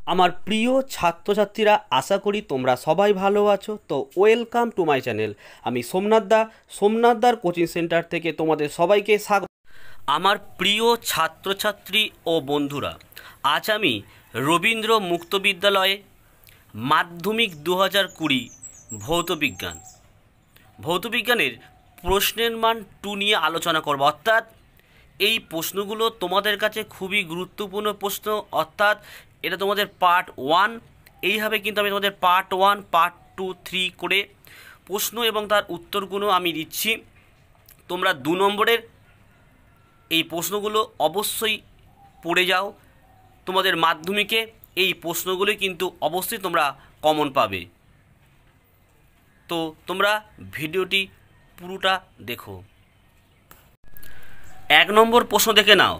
আমার প্রিয় ছাত্রছাত্রীরা, আশা করি তোমরা সবাই ভালো আছো। তো ওয়েলকাম টু মাই চ্যানেল। আমি সোমনাথদার কোচিং সেন্টার থেকে তোমাদের সবাইকে স্বাগত। আমার প্রিয় ছাত্রছাত্রী ও বন্ধুরা, আজ আমি রবীন্দ্র মুক্ত বিদ্যালয়ে মাধ্যমিক 2020 ভৌতবিজ্ঞানের প্রশ্নের মান 2 নিয়ে আলোচনা করব। অর্থাৎ এই প্রশ্নগুলো তোমাদের কাছে খুবই গুরুত্বপূর্ণ প্রশ্ন, অর্থাৎ এটা তোমাদের পার্ট 1। এইভাবে কিন্তু আমি তোমাদের পার্ট 1, পার্ট 2, 3 করে প্রশ্ন এবং তার উত্তরগুলো আমি দিচ্ছি। তোমরা 2 নম্বরের এই প্রশ্নগুলো অবশ্যই পড়ে যাও। তোমাদের মাধ্যমিকে এই প্রশ্নগুলি কিন্তু অবশ্যই তোমরা কমন পাবে। তো তোমরা ভিডিওটি পুরোটা দেখো। 1 নম্বর প্রশ্ন দেখে নাও,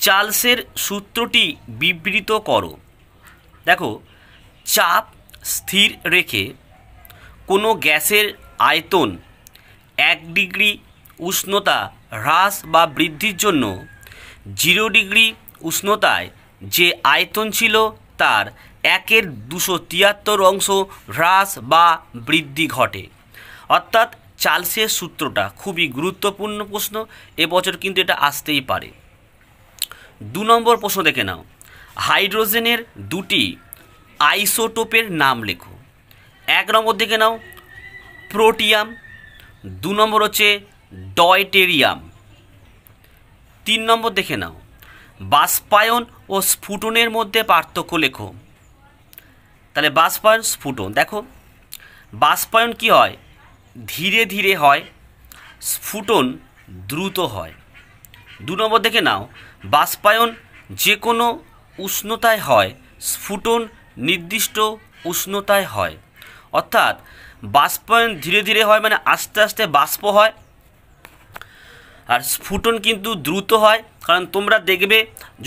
চার্লসের সূত্রটি বিবৃত করো। দেখো, চাপ স্থির রেখে কোনো গ্যাসের আয়তন 1 ডিগ্রি উষ্ণতা হ্রাস বা বৃদ্ধির জন্য 0 ডিগ্রি উষ্ণতায় যে আয়তন ছিল তার 1/273 অংশ হ্রাস বা বৃদ্ধি ঘটে। অর্থাৎ চার্লসের সূত্রটা খুবই গুরুত্বপূর্ণ প্রশ্ন, এবছর কিন্তু এটা আসতেই পারে। 2 নম্বর প্রশ্ন দেখে নাও, হাইড্রোজেনের 2টি আইসোটোপের নাম লেখো। 1 নম্বর দেখে নাও প্রোটিয়াম, 2 নম্বর হচ্ছে ডয়টেরিয়াম। 3 নম্বর দেখে নাও বাষ্পায়ন ও স্ফুটনের মধ্যে পার্থক্য লেখো। তাহলে বাষ্পায়ন স্ফুটন, দেখো বাষ্পায়ন কি হয়, ধীরে ধীরে হয়, স্ফুটন দ্রুত হয়। 2 নম্বর দেখে নাও বাষ্পায়ন যে কোনো উষ্ণতায় হয়, স্ফুটন নির্দিষ্ট উষ্ণতায় হয়। অর্থাৎ বাষ্পায়ন ধীরে ধীরে হয়, মানে আস্তে আস্তে বাষ্প হয়, আর স্ফুটন কিন্তু দ্রুত হয়। কারণ তোমরা দেখবে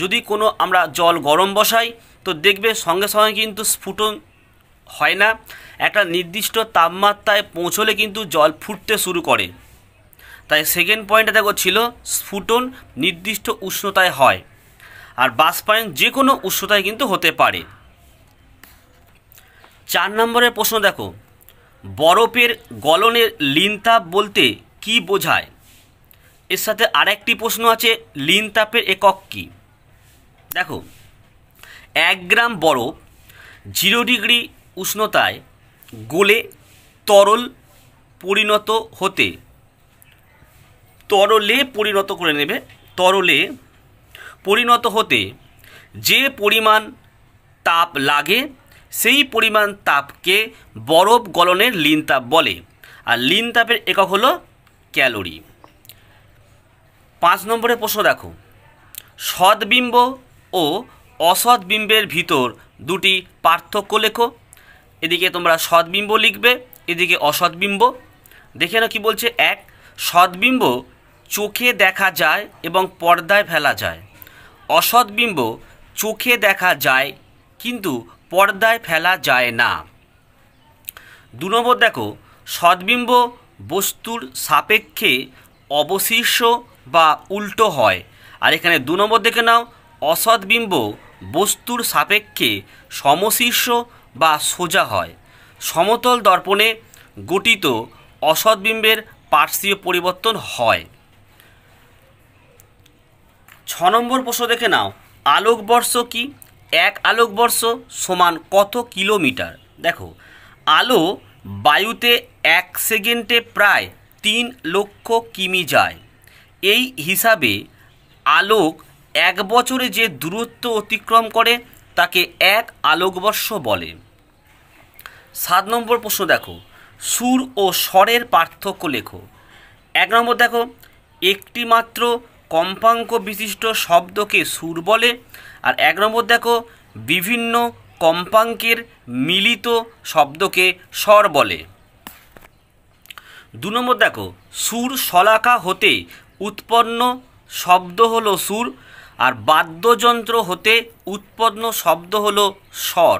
যদি কোনো আমরা জল গরম বসাই তো দেখবে সঙ্গে সঙ্গে কিন্তু স্ফুটন হয় না, একটা নির্দিষ্ট তাপমাত্রায় পৌঁছলে কিন্তু জল ফুটতে শুরু করে। তাই সেকেন্ড পয়েন্টটা দেখো ছিল স্ফুটন নির্দিষ্ট উষ্ণতায় হয়, আর বাষ্পায়ন যে কোনো উষ্ণতায় কিন্তু হতে পারে। 4 নম্বরের প্রশ্ন দেখো, বরফের গলনের লিনতাপ বলতে কি বোঝায়? এর সাথে আরেকটি প্রশ্ন আছে, লিনতাপের একক কী? দেখো, 1 গ্রাম বরফ 0 ডিগ্রি উষ্ণতায় গলে তরলে পরিণত হতে যে পরিমাণ তাপ লাগে সেই পরিমাণ তাপকে বরফ গলনের লিনতাপ বলে, আর লিনতাপের একক হলো ক্যালোরি। 5 নম্বরের প্রশ্ন দেখো, সদ্বিম্ব ও অসদ্বিম্বের ভিতর 2টি পার্থক্য লেখো। এদিকে তোমরা সদ্বিম্ব লিখবে, এদিকে অসদ্বিম্ব। দেখে নাও কি বলছে। 1, সদ্বিম্ব চোখে দেখা যায় এবং পর্দায় ফেলা যায়। অসদ্বিম্ব চোখে দেখা যায় কিন্তু পর্দায় ফেলা যায় না। 2 নম্বর দেখো, সদ্বিম্ব বস্তুর সাপেক্ষে অবশিষ্ট বা উল্টো হয়, আর এখানে 2 নম্বর দেখে নাও অসদ্বিম্ব বস্তুর সাপেক্ষে সমশীর্ষ বা সোজা হয়। সমতল দর্পণে গঠিত অসদ্বিম্বের পার্শ্বীয় পরিবর্তন হয়। 6 নম্বর প্রশ্ন দেখে নাও, আলোকবর্ষ কি? 1 আলোকবর্ষ সমান কত কিলোমিটার? দেখো, আলো বায়ুতে 1 সেকেন্ডে প্রায় 3 লক্ষ কিমি যায়। এই হিসাবে আলোক 1 বছরে যে দূরত্ব অতিক্রম করে তাকে 1 আলোকবর্ষ বলে। 7 নম্বর প্রশ্ন দেখো, সুর ও স্বরের পার্থক্য লেখো। 1 নম্বর দেখো, একটি মাত্র কম্পাঙ্ক বিশিষ্ট শব্দকে সুর বলে, আর 1 নম্বর দেখো বিভিন্ন কম্পাঙ্কের মিলিত শব্দকে স্বর বলে। 2 নম্বর দেখো, সুর শলাকা হতে উৎপন্ন শব্দ হলো সুর, আর বাদ্যযন্ত্র হতে উৎপন্ন শব্দ হলো স্বর।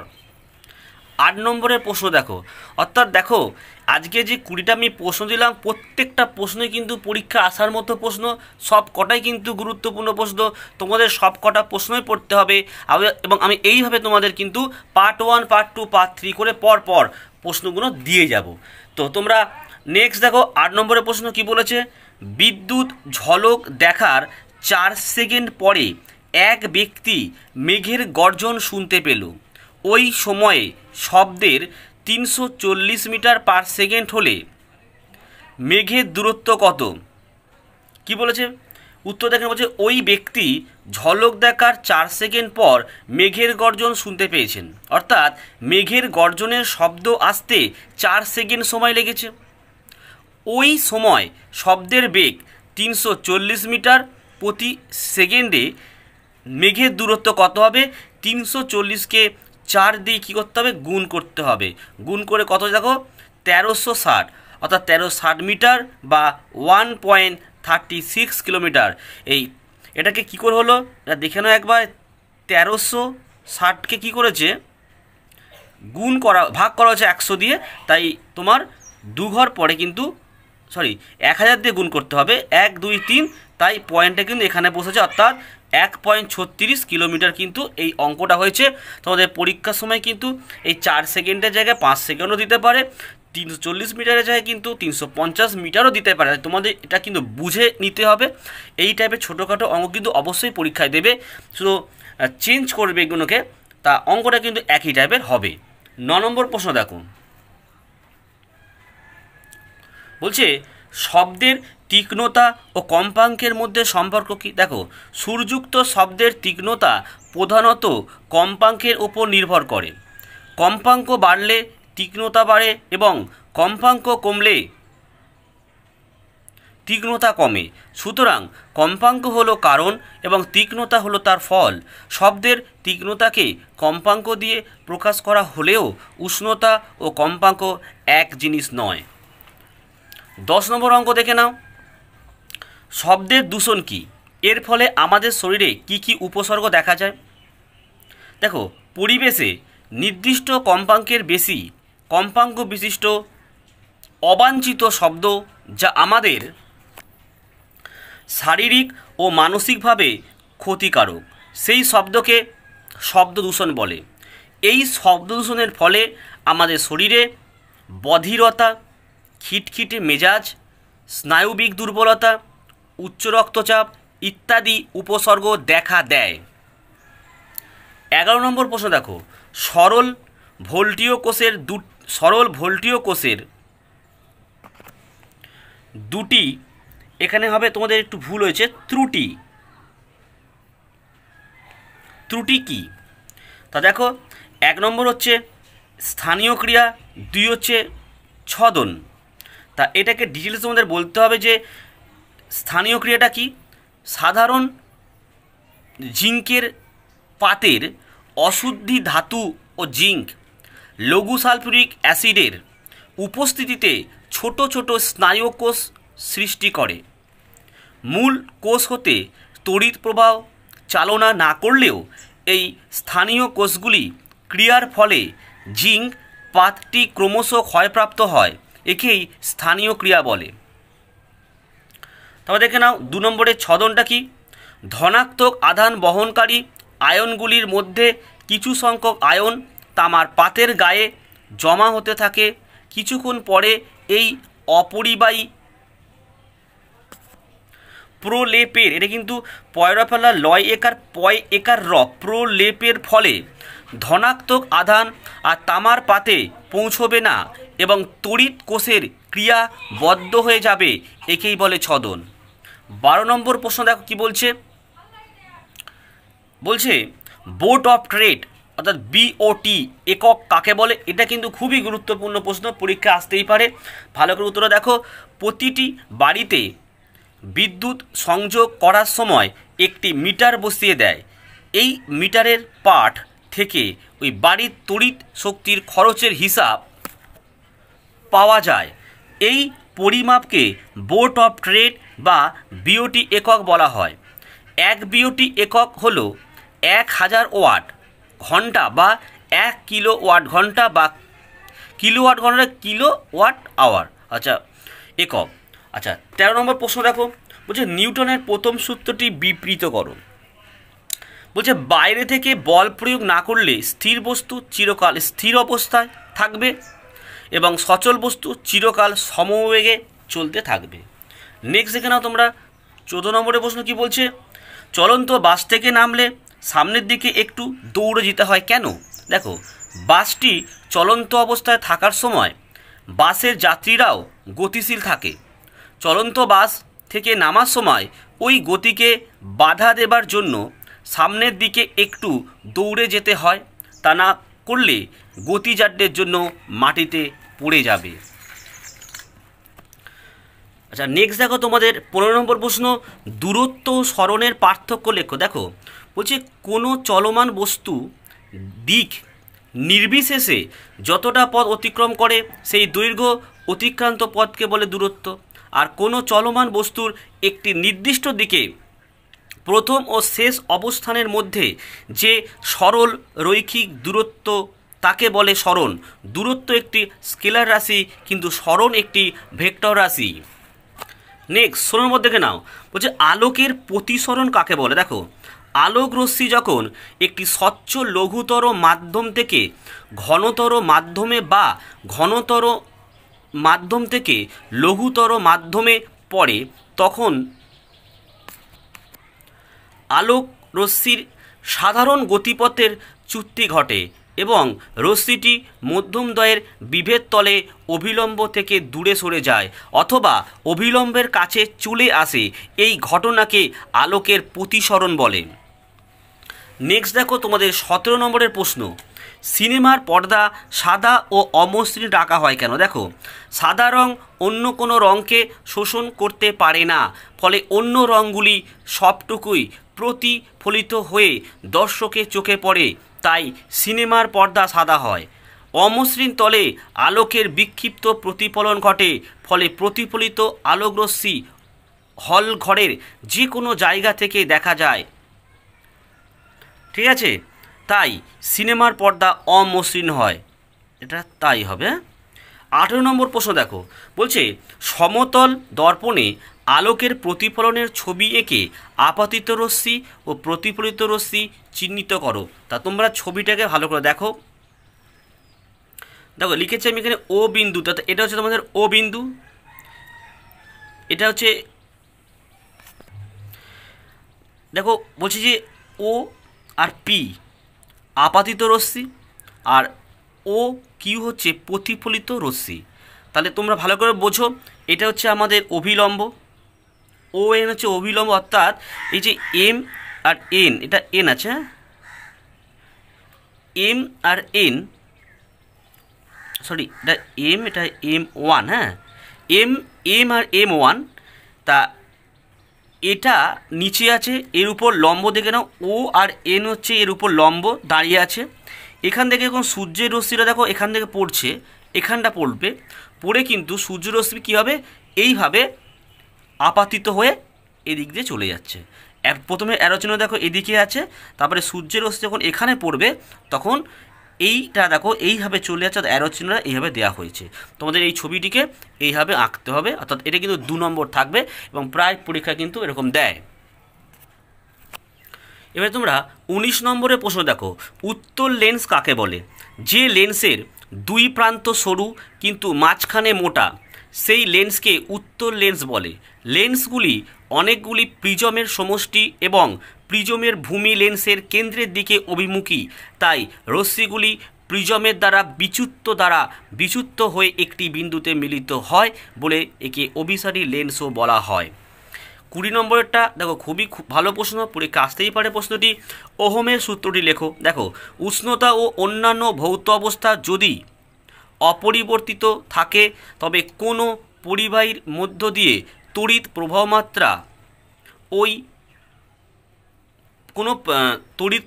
8 নম্বরের প্রশ্ন দেখো, অর্থাৎ দেখো আজকে যে 20টা আমি প্রশ্ন দিলাম, প্রত্যেকটা প্রশ্নই কিন্তু পরীক্ষা আসার মতো প্রশ্ন, সব কটাই কিন্তু গুরুত্বপূর্ণ প্রশ্ন। তোমাদের সব কটা প্রশ্নই পড়তে হবে, এবং আমি এইভাবে তোমাদের কিন্তু পার্ট 1, পার্ট 2, পার্ট 3 করে পর পর প্রশ্নগুলো দিয়ে যাব। তো তোমরা নেক্সট দেখো 8 নম্বরের প্রশ্ন কি বলেছে। বিদ্যুৎ ঝলক দেখার 4 সেকেন্ড পরে এক ব্যক্তি মেঘের গর্জন শুনতে পেল। ওই সময়ে শব্দের 340 মিটার পার সেকেন্ড হলে মেঘের দূরত্ব কত? কি বলেছে? উত্তর দেখেন, বলছে ওই ব্যক্তি ঝলক দেখার 4 সেকেন্ড পর মেঘের গর্জন শুনতে পেয়েছেন, অর্থাৎ মেঘের গর্জনের শব্দ আসতে 4 সেকেন্ড সময় লেগেছে। ওই সময় শব্দের বেগ 340 মিটার প্রতি সেকেন্ডে মেঘের দূরত্ব কত হবে? 340কে 4 দিয়ে কী করতে হবে? গুণ করতে হবে। গুণ করে কত দেখো? 1360, অর্থাৎ 1360 মিটার বা 1.36 কিলোমিটার। এটাকে কি করে হলো দেখে নাও একবার। 1360কে কি করেছে? গুণ করা, ভাগ করা হচ্ছে 100 দিয়ে, তাই তোমার 2 ঘর পরে কিন্তু 1000 দিয়ে গুণ করতে হবে, 1, 2, 3, তাই পয়েন্টটা কিন্তু এখানে বসেছে, অর্থাৎ 1.36 কিলোমিটার কিন্তু এই অঙ্কটা হয়েছে। তোমাদের পরীক্ষার সময় কিন্তু এই 4 সেকেন্ডের জায়গায় 5 সেকেন্ডও দিতে পারে, 340 মিটারের জায়গায় কিন্তু 350 মিটারও দিতে পারে। তোমাদের এটা কিন্তু বুঝে নিতে হবে। এই টাইপের ছোটোখাটো অঙ্ক কিন্তু অবশ্যই পরীক্ষায় দেবে, শুধু চেঞ্জ করবে এগুলোকে, তা অঙ্কটা কিন্তু একই টাইপের হবে। 9 নম্বর প্রশ্ন দেখো, বলছে শব্দের তীক্ষ্ণতা ও কম্পাঙ্কের মধ্যে সম্পর্ক কি? দেখো, সুরযুক্ত শব্দের তীক্ষ্ণতা প্রধানত কম্পাঙ্কের ওপর নির্ভর করে। কম্পাঙ্ক বাড়লে তীক্ষ্ণতা বাড়ে এবং কম্পাঙ্ক কমলে তীক্ষ্ণতা কমে। সুতরাং কম্পাঙ্ক হলো কারণ এবং তীক্ষ্ণতা হলো তার ফল। শব্দের তীক্ষ্ণতাকে কম্পাঙ্ক দিয়ে প্রকাশ করা হলেও উষ্ণতা ও কম্পাঙ্ক এক জিনিস নয়। 10 নম্বর অঙ্ক দেখে নাও। শব্দের দূষণ কি? এর ফলে আমাদের শরীরে কি কি উপসর্গ দেখা যায়? দেখো, পরিবেশে নির্দিষ্ট কম্পাঙ্কের বেশি কম্পাঙ্ক বিশিষ্ট অবাঞ্ছিত শব্দ, যা আমাদের শারীরিক ও মানসিকভাবে ক্ষতিকারক, সেই শব্দকে শব্দ দূষণ বলে। এই শব্দ দূষণের ফলে আমাদের শরীরে বধিরতা, খিটখিটে মেজাজ, স্নায়ুবিক দুর্বলতা, উচ্চ রক্তচাপ ইত্যাদি উপসর্গ দেখা দেয়। 11 নম্বর প্রশ্ন দেখো, সরল ভোল্টীয় কোষের দুটি, এখানে হবে তোমাদের একটু ভুল হয়েছে, ত্রুটি কি? তা দেখো, 1 নম্বর হচ্ছে স্থানীয় ক্রিয়া, 2 হচ্ছে ছদন। তা এটাকে ডিটেলস তোমাদের বলতে হবে যে স্থানীয় ক্রিয়াটা কি। সাধারণ জিঙ্কের পাতের অশুদ্ধি ধাতু ও জিঙ্ক লঘু সালফিউরিক অ্যাসিডের উপস্থিতিতে ছোট ছোট স্নায়ুকোষ সৃষ্টি করে। মূল কোষ হতে তড়িৎ প্রবাহ চালনা না করলেও এই স্থানীয় কোষগুলি ক্রিয়ার ফলে জিঙ্ক পাতটি ক্রমশ ক্ষয়প্রাপ্ত হয়, একেই স্থানীয় ক্রিয়া বলে। তবে দেখে নাও 2 নম্বরের ছদনটা কি। ধনাত্মক আধান বহনকারী আয়নগুলির মধ্যে কিছু সংখ্যক আয়ন তামার পাতের গায়ে জমা হতে থাকে। কিছুক্ষণ পরে এই অপরিবাহী প্রলেপের, এটা কিন্তু পয়রা ফেলা লয় একার পয় একার র, প্রলেপের ফলে ধনাত্মক আধান আর তামার পাতে পৌঁছবে না এবং তড়িৎ কোষের ক্রিয়া বদ্ধ হয়ে যাবে, একেই বলে ছদন। 12 নম্বর প্রশ্ন দেখো কি বলছে। বোর্ড অফ ট্রেড অর্থাৎ বিওটি একক কাকে বলে? এটা কিন্তু খুবই গুরুত্বপূর্ণ প্রশ্ন, পরীক্ষা আসতেই পারে, ভালো করে উত্তরটা দেখো। প্রতিটি বাড়িতে বিদ্যুৎ সংযোগ করার সময় একটি মিটার বসিয়ে দেয়। এই মিটারের পাঠ থেকে ওই বাড়ির তড়িৎ শক্তির খরচের হিসাব পাওয়া যায়। এই পরিমাপকে বোর্ড অফ ট্রেড বা বিওটি একক বলা হয়। 1 বিওটি একক হলো 1000 ওয়াট ঘন্টা বা 1 কিলোওয়াট ঘন্টা বা কিলোওয়াট ঘন্টা কিলো ওয়াট আওয়ার, আচ্ছা একক। আচ্ছা 13 নম্বর প্রশ্ন দেখো, বলছে নিউটনের প্রথম সূত্রটি বিবৃত করো। বলছে বাইরে থেকে বল প্রয়োগ না করলে স্থির বস্তু চিরকাল স্থির অবস্থায় থাকবে এবং সচল বস্তু চিরকাল সমবেগে চলতে থাকবে। নেক্সট দেখে নাও তোমরা 14 নম্বরের প্রশ্ন কি বলছে, চলন্ত বাস থেকে নামলে সামনের দিকে একটু দৌড়ে যেতে হয় কেন? দেখো বাসটি চলন্ত অবস্থায় থাকার সময় বাসের যাত্রীরাও গতিশীল থাকে। চলন্ত বাস থেকে নামার সময় ওই গতিকে বাধা দেবার জন্য সামনের দিকে একটু দৌড়ে যেতে হয়, তা না করলে গতিজাড্যের জন্য মাটিতে পড়ে যাবে। আচ্ছা নেক্সট দেখো তোমাদের 15 নম্বর প্রশ্ন, দূরত্ব সরণের পার্থক্য লেখো। দেখো বলছে কোনো চলমান বস্তু দিক নির্বিশেষে যতটা পথ অতিক্রম করে সেই দৈর্ঘ্য অতিক্রান্ত পথকে বলে দূরত্ব। আর কোনো চলমান বস্তুর একটি নির্দিষ্ট দিকে প্রথম ও শেষ অবস্থানের মধ্যে যে সরল রৈখিক দূরত্ব তাকে বলে সরণ। দূরত্ব একটি স্কেলার রাশি কিন্তু সরণ একটি ভেক্টর রাশি। নেক্সট 16 নম্বর দেখে নাও, বলছে আলোকের প্রতিসরণ কাকে বলে? দেখো আলোক রশ্মি যখন একটি স্বচ্ছ লঘুতর মাধ্যম থেকে ঘনতর মাধ্যমে বা ঘনতর মাধ্যম থেকে লঘুতর মাধ্যমে পড়ে তখন আলোক রশ্মির সাধারণ গতিপথের চ্যুতি ঘটে এবং রশ্মিটি মধ্যমদ্বয়ের বিভেদ তলে অভিলম্ব থেকে দূরে সরে যায় অথবা অভিলম্বের কাছে চলে আসে। এই ঘটনাকে আলোকের প্রতিসরণ বলে। নেক্সট দেখো তোমাদের 17 নম্বরের প্রশ্ন, সিনেমার পর্দা সাদা ও অমসৃণ রাখা হয় কেন? দেখো সাদা রং অন্য কোনো রঙকে শোষণ করতে পারে না, ফলে অন্য রঙগুলি সবটুকুই প্রতিফলিত হয়ে দর্শকের চোখে পড়ে, তাই সিনেমার পর্দা সাদা হয়। অমসৃণ তলে আলোকের বিক্ষিপ্ত প্রতিফলন ঘটে, ফলে প্রতিফলিত আলোকরশ্মি হল ঘরের যে কোনো জায়গা থেকে দেখা যায়, ঠিক আছে? তাই সিনেমার পর্দা অমসৃণ হয়, এটা তাই হবে। 18 নম্বর প্রশ্ন দেখো, বলছে সমতল দর্পণে আলোকের প্রতিফলনের ছবি এঁকে আপাতিত রশ্মি ও প্রতিফলিত রশ্মি চিহ্নিত করো। তা তোমরা ছবিটাকে ভালো করে দেখো। দেখো লিখেছি আমি এখানে ও বিন্দু, তা এটা হচ্ছে তোমাদের ও বিন্দু, এটা হচ্ছে দেখো বলছি যে ও আর পি আপাতিত রশ্মি আর ও কিউ হচ্ছে প্রতিফলিত রশ্মি। তাহলে তোমরা ভালো করে বোঝো, এটা হচ্ছে আমাদের অভিলম্ব, ও এন হচ্ছে অভিলম্ব, অর্থাৎ এই যে এম আর এন, এটা এন আছে, এম আর এন, সরি এটা এম, এটা এম ওয়ান, হ্যাঁ এম আর এম ওয়ান, তা এটা নিচে আছে, এর উপর লম্ব দেখে নাও, ও আর এন হচ্ছে এর উপর লম্ব দাঁড়িয়ে আছে। এখান থেকে এখন সূর্যের রশ্মিটা দেখো এখান থেকে পড়ছে, এখানটা পড়বে, পড়ে কিন্তু সূর্য রশ্মি কী হবে, এইভাবে আপাতিত হয়ে এদিক দিয়ে চলে যাচ্ছে। প্রথমে অ্যারোচিহ্ন দেখো এদিকে আছে, তারপরে সূর্যের রশ্মি যখন এখানে পড়বে তখন এইটা দেখো এইভাবে চলে যাচ্ছে, অ্যারোচিহ্নটা এইভাবে দেওয়া হয়েছে। তোমাদের এই ছবিটিকে এইভাবে আঁকতে হবে, অর্থাৎ এটা কিন্তু 2 নম্বর থাকবে এবং প্রায় পরীক্ষা কিন্তু এরকম দেয়। এবার তোমরা 19 নম্বরের প্রশ্ন দেখো, উত্তল লেন্স কাকে বলে? যে লেন্সের 2 প্রান্ত সরু কিন্তু মাঝখানে মোটা সেই লেন্সকে উত্তল লেন্স বলে। লেন্সগুলি অনেকগুলি প্রিজমের সমষ্টি এবং প্রিজমের ভূমি লেন্সের কেন্দ্রের দিকে অভিমুখী, তাই রশ্মিগুলি প্রিজমের দ্বারা বিচ্যুত হয়ে একটি বিন্দুতে মিলিত হয় বলে একে অভিসারী লেন্সও বলা হয়। 20 নম্বরেরটা দেখো খুবই ভালো প্রশ্ন, পরীক্ষা আসতেই পারে প্রশ্নটি। ওহমের সূত্রটি লেখো। দেখো উষ্ণতা ও অন্যান্য ভৌত অবস্থা যদি অপরিবর্তিত থাকে তবে কোনো পরিবাহীর মধ্য দিয়ে তড়িৎ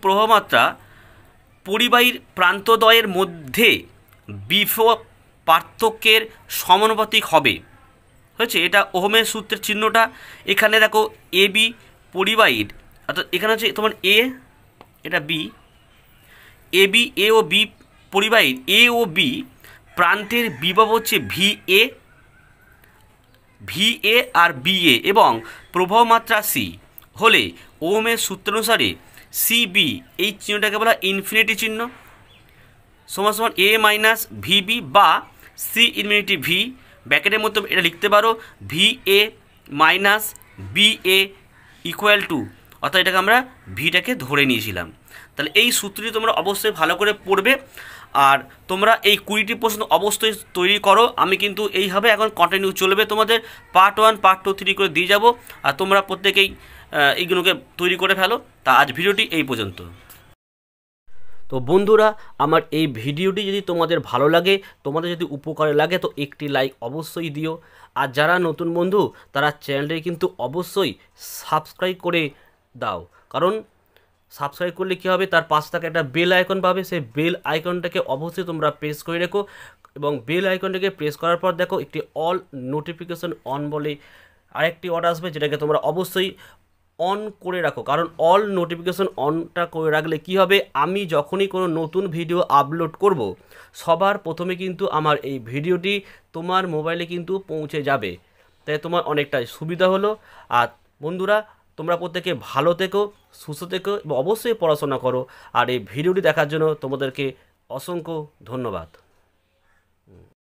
প্রবাহমাত্রা পরিবাহীর প্রান্তদ্বয়ের মধ্যে বিভব পার্থক্যের সমানুপাতিক হবে। হয়েছে, এটা ওহমের সূত্রের চিহ্নটা। এখানে দেখো এ বি পরিবাহীর, অর্থাৎ এখানে হচ্ছে তোমার এ, এটা B, A B, A O B পরিবাহীর এ ও বি প্রান্তের বিভব হচ্ছে VA আর BA এবং প্রবাহ মাত্রা C হলে ওহমের সূত্র অনুসারে CB এই চিহ্নটাকে বলা ইনফিনিটি চিহ্ন সমান সমান A মাইনাস VB বা C ইনফিনিটি V ব্র্যাকেটের মধ্যে এটা লিখতে পারো VA minus BA equal to, অর্থাৎ এটাকে আমরা ভিটাকে ধরে নিয়েছিলাম। তাহলে এই সূত্রটি তোমরা অবশ্যই ভালো করে পড়বে আর তোমরা এই 20টি প্রশ্ন অবশ্যই তৈরি করো। আমি কিন্তু এইভাবে এখন কন্টিনিউ চলবে, তোমাদের পার্ট 1 পার্ট 2 3 করে দিয়ে যাব আর তোমরা প্রত্যেকেই এইগুলোকে তৈরি করে ফেলো। তা আজ ভিডিওটি এই পর্যন্ত। তো বন্ধুরা, আমার এই ভিডিওটি যদি তোমাদের ভালো লাগে, তোমাদের যদি উপকারে লাগে তো একটি লাইক অবশ্যই দিও। আর যারা নতুন বন্ধু তারা চ্যানেলটি কিন্তু অবশ্যই সাবস্ক্রাইব করে দাও, কারণ সাবস্ক্রাইব করলে কী হবে, তার পাশে থাকা একটা বেল আইকন পাবে, সেই বেল আইকনটাকে অবশ্যই তোমরা প্রেস করে রেখো এবং বেল আইকনটাকে প্রেস করার পর দেখো একটি অল নোটিফিকেশন অন বলে আরেকটি অর্ডার আসবে, যেটাকে তোমরা অবশ্যই অন করে রাখো। কারণ অল নোটিফিকেশন অনটা করে রাখলে কি হবে, আমি যখনই কোনো নতুন ভিডিও আপলোড করব সবার প্রথমে কিন্তু আমার এই ভিডিওটি তোমার মোবাইলে কিন্তু পৌঁছে যাবে, তাই তোমার অনেকটা সুবিধা হলো। আর বন্ধুরা, তোমরা প্রত্যেকে ভালো থেকো, সুস্থ থেকো এবং অবশ্যই পড়াশোনা করো। আর এই ভিডিওটি দেখার জন্য তোমাদেরকে অসংখ্য ধন্যবাদ।